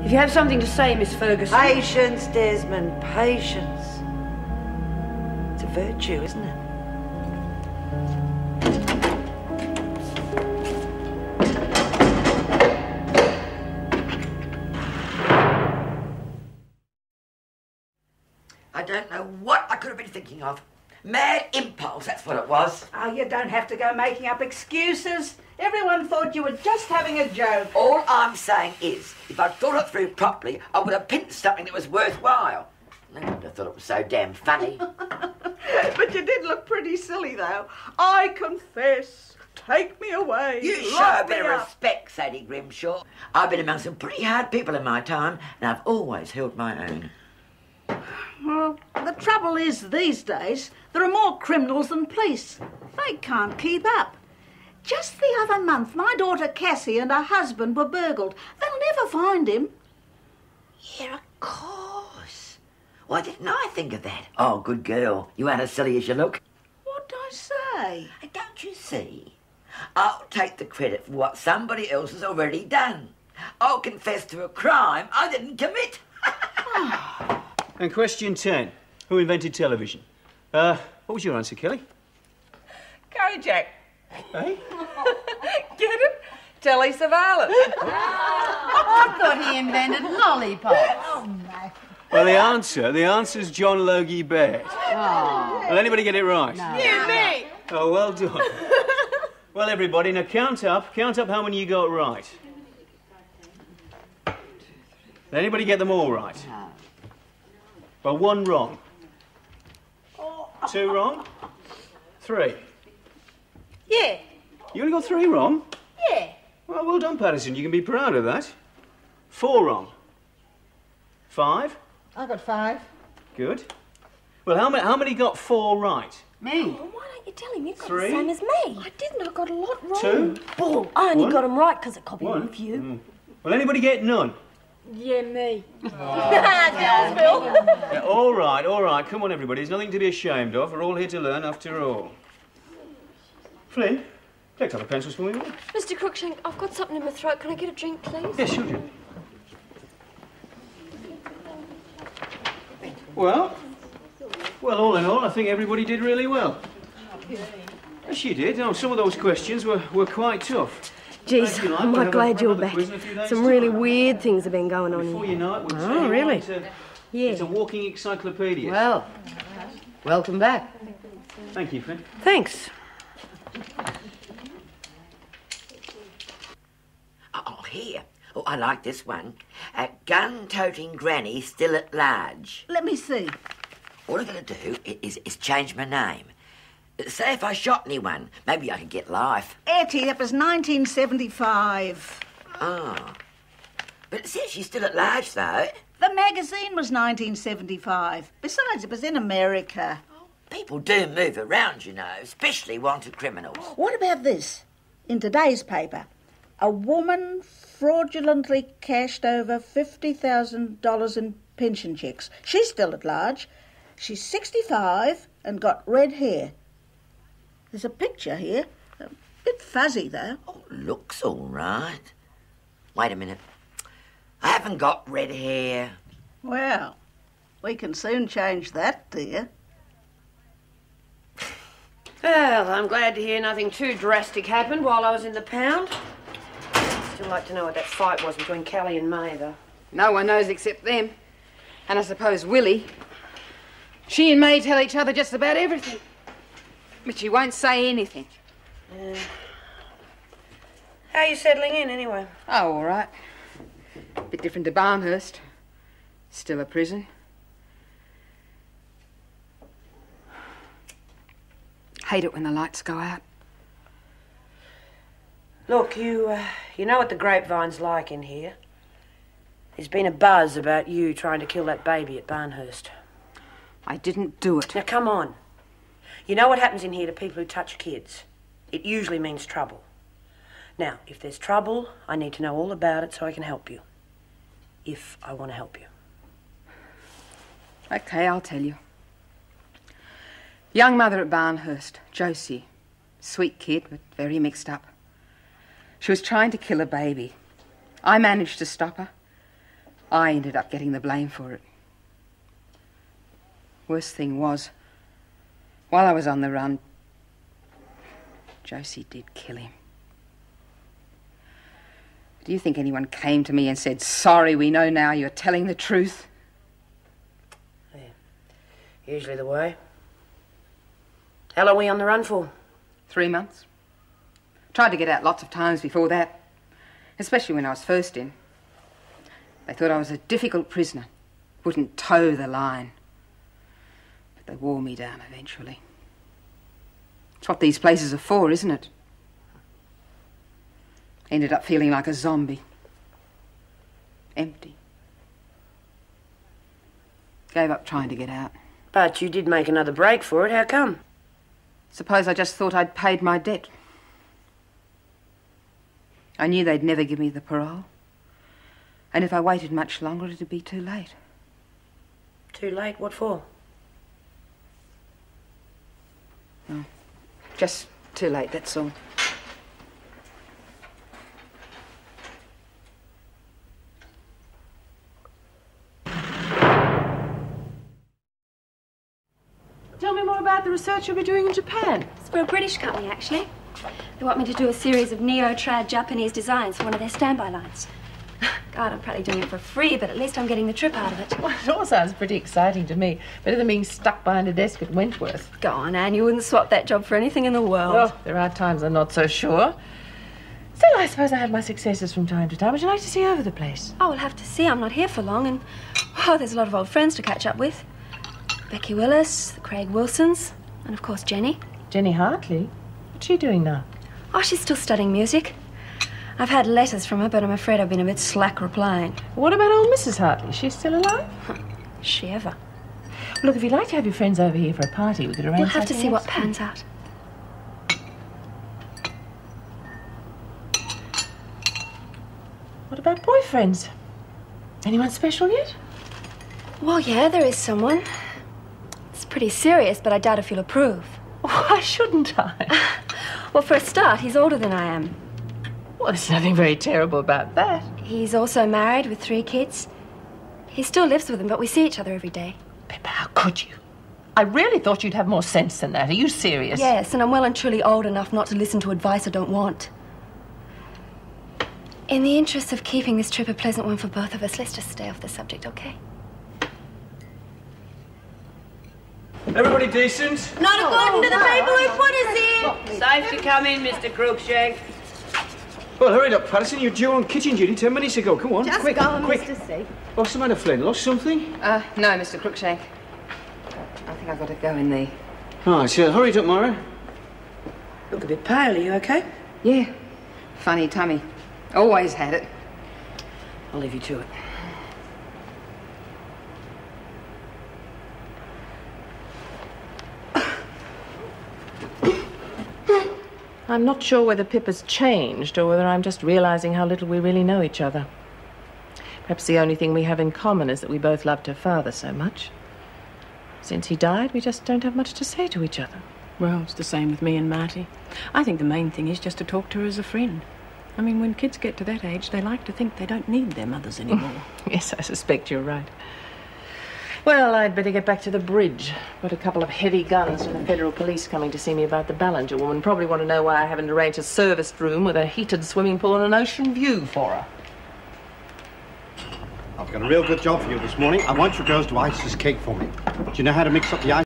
If you have something to say, Miss Ferguson... Patience, Desmond, patience. It's a virtue, isn't it? I don't know what I could have been thinking of. Mad impulse, that's what it was. Oh, you don't have to go making up excuses. Everyone thought you were just having a joke. All I'm saying is, if I'd thought it through properly, I would have pinched something that was worthwhile. I wouldn't have thought it was so damn funny. But you did look pretty silly, though. I confess. Take me away. You show Lock a me bit of up. respect, Sadie Grimshaw. I've been among some pretty hard people in my time, and I've always held my own. Well, the trouble is, these days, there are more criminals than police. They can't keep up. Just the other month, my daughter Cassie and her husband were burgled. They'll never find him. Yeah, of course. Why didn't I think of that? Oh, good girl. You ain't as silly as you look. What'd I say? Don't you see? I'll take the credit for what somebody else has already done. I'll confess to a crime I didn't commit. And question 10. Who invented television? What was your answer, Kelly? Kojak. Hey? Get it? Telly Savalas. I thought he invented lollipops. Oh, my. Well, the answer's John Logie Baird. Oh. Will anybody get it right? No. You, me. Oh, well done. Well, everybody, now count up how many you got right. Did anybody get them all right? No. Well, 1 wrong. 2 wrong. 3. Yeah. You only got 3 wrong? Yeah. Well done, Patterson. You can be proud of that. 4 wrong. 5. I got 5. Good. Well, how many got 4 right? Me. Well, why don't you tell him? You've got 3. the same as me. I didn't. I got a lot wrong. 2. Oh, I only 1. got them right because I copied 1. one of you. Will anybody get none? Yeah, me. Yeah, all right. Come on, everybody. There's nothing to be ashamed of. We're all here to learn, after all. Flynn, collect other pencils for me, will you? Mr. Crookshank, I've got something in my throat. Can I get a drink, please? Yes, sure, Jim. Well, all in all, I think everybody did really well. Yes, you did. Oh, some of those questions were quite tough. Jeez, Like, I'm we'll have glad you're another back. quiz in a few days' Some really time. weird things have been going on Before here. you know it, we'll tell Oh, you really? what, Yeah. It's a walking encyclopedia. Well, welcome back. Thank you, Flynn. Thanks. Oh, here. Oh, I like this one. A gun-toting granny still at large. Let me see. All I'm going to do is change my name. Say if I shot anyone, maybe I could get life. Etty, that was 1975. Oh. But it says she's still at large, though. The magazine was 1975. Besides, it was in America. People do move around, you know, especially wanted criminals. What about this? In today's paper, a woman fraudulently cashed over $50,000 in pension checks. She's still at large. She's 65 and got red hair. There's a picture here. A bit fuzzy, though. Oh, looks all right. Wait a minute. I haven't got red hair. Well, we can soon change that, dear. Well, I'm glad to hear nothing too drastic happened while I was in the pound. Still like to know what that fight was between Callie and May, though. No one knows except them. And I suppose Willie. She and May tell each other just about everything. But she won't say anything. How are you settling in, anyway? Oh, all right. Bit different to Barnhurst. Still a prison. Hate it when the lights go out. Look, you know what the grapevine's like in here. There's been a buzz about you trying to kill that baby at Barnhurst. I didn't do it. Now, come on. You know what happens in here to people who touch kids? It usually means trouble. Now, if there's trouble, I need to know all about it so I can help you. If I want to help you. Okay, I'll tell you. Young mother at Barnhurst, Josie. Sweet kid, but very mixed up. She was trying to kill a baby. I managed to stop her. I ended up getting the blame for it. Worst thing was, while I was on the run, Josie did kill him. Do you think anyone came to me and said, "Sorry, we know now you're telling the truth"? Yeah. Usually the way. How long are we on the run for? 3 months. Tried to get out lots of times before that, especially when I was first in. They thought I was a difficult prisoner, wouldn't toe the line. But they wore me down eventually. It's what these places are for, isn't it? Ended up feeling like a zombie. Empty. Gave up trying to get out. But you did make another break for it. How come? Suppose I just thought I'd paid my debt. I knew they'd never give me the parole. And if I waited much longer, it'd be too late. Too late? What for? No, just too late, that's all. Tell me more about the research you'll be doing in Japan. It's for a British company, actually. They want me to do a series of neo-trad Japanese designs for one of their standby lines. God, I'm probably doing it for free, but at least I'm getting the trip out of it. Well, it all sounds pretty exciting to me. Better than being stuck behind a desk at Wentworth. Go on, Anne, you wouldn't swap that job for anything in the world. Oh, there are times I'm not so sure. Still, I suppose I have my successes from time to time. Would you like to see over the place? Oh, we'll have to see. I'm not here for long, and there's a lot of old friends to catch up with. Becky Willis, the Craig Wilsons, and of course Jenny. Jenny Hartley? What's she doing now? Oh, she's still studying music. I've had letters from her, but I'm afraid I've been a bit slack replying. What about old Mrs. Hartley? She's still alive? Is she ever? Look, if you'd like to have your friends over here for a party, we could arrange. We'll have to something see what next week. pans out. What about boyfriends? Anyone special yet? Well, yeah, there is someone. It's pretty serious, but I doubt if you'll approve. Why shouldn't I? Well, for a start, he's older than I am. Well, there's nothing very terrible about that. He's also married with 3 kids. He still lives with them, but we see each other every day. Pippa, how could you? I really thought you'd have more sense than that. Are you serious? Yes, and I'm well and truly old enough not to listen to advice I don't want. In the interest of keeping this trip a pleasant one for both of us, let's just stay off the subject, okay? Everybody decent? Not according to the people who put us here! Safe to come in, Mr. Crookshank. Well, hurry up, Patterson. You're due on kitchen duty 10 minutes ago. Come on, Just quick, go on, quick. Mr. C. What's the matter, Flynn? Lost something? No, Mr. Crookshank. I think I've got to go in there. Oh, sure. Hurry it up, Myra. Look a bit pale. Are you okay? Yeah, funny tummy. Always had it. I'll leave you to it. I'm not sure whether Pippa's changed or whether I'm just realizing how little we really know each other. Perhaps the only thing we have in common is that we both loved her father so much. Since he died, we just don't have much to say to each other. Well, it's the same with me and Marty. I think the main thing is just to talk to her as a friend. I mean, when kids get to that age, they like to think they don't need their mothers anymore. Yes, I suspect you're right. Well, I'd better get back to the bridge. Got a couple of heavy guns from the federal police coming to see me about the Ballinger woman. Probably want to know why I haven't arranged a serviced room with a heated swimming pool and an ocean view for her. I've got a real good job for you this morning. I want you girls to ice this cake for me. Do you know how to mix up the ice?